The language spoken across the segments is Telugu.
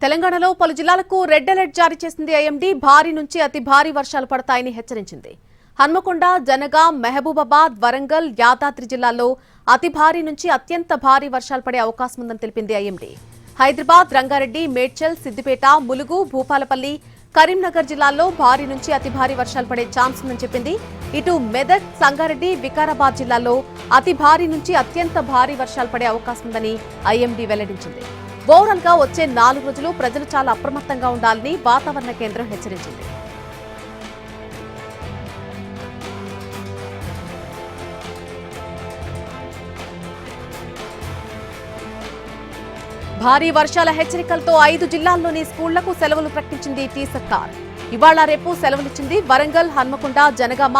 తెలంగాణలో పలు జిల్లాలకు రెడ్ అలర్ట్ జారీ చేసింది ఐఎండీ. భారీ నుంచి అతి భారీ వర్షాలు పడతాయని హెచ్చరించింది. హన్మకొండ, జనగాం, మహబూబాబాద్, వరంగల్, యాదాద్రి జిల్లాల్లో అతి భారీ నుంచి అత్యంత భారీ వర్షాలు పడే అవకాశం ఉందని తెలిపింది ఐఎండీ. హైదరాబాద్, రంగారెడ్డి, మేడ్చల్, సిద్దిపేట, ములుగు, భూపాలపల్లి, కరీంనగర్ జిల్లాల్లో భారీ నుంచి అతి భారీ వర్షాలు పడే ఛాన్స్ ఉందని చెప్పింది. ఇటు మెదక్, సంగారెడ్డి, వికారాబాద్ జిల్లాల్లో అతి భారీ నుంచి అత్యంత భారీ వర్షాలు పడే అవకాశం ఉందని ఐఎండీ వెల్లడించింది. ఓవరాల్ గా వచ్చే 4 రోజులు ప్రజలు చాలా అప్రమత్తంగా ఉండాలని వాతావరణ కేంద్రం హెచ్చరించింది. భారీ వర్షాల హెచ్చరికలతో 5 జిల్లాల్లోని స్కూళ్లకు సెలవులు ప్రకటించింది టీ సర్కార్. ఇవాళ రేపు సెలవులిచ్చింది. వరంగల్, హన్మకొండ, జనగామ,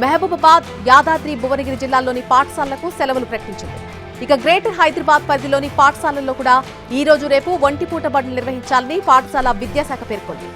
మహబూబాబాద్, యాదాద్రి, భువనగిరి జిల్లాల్లోని పాఠశాలలకు సెలవులు ప్రకటించింది. ఇక గ్రేటర్ హైదరాబాద్ పరిధిలోని పాఠశాలల్లో కూడా ఈ రోజు రేపు ఒంటిపూట బడులు నిర్వహించాలని పాఠశాల విద్యాశాఖ పేర్కొంది.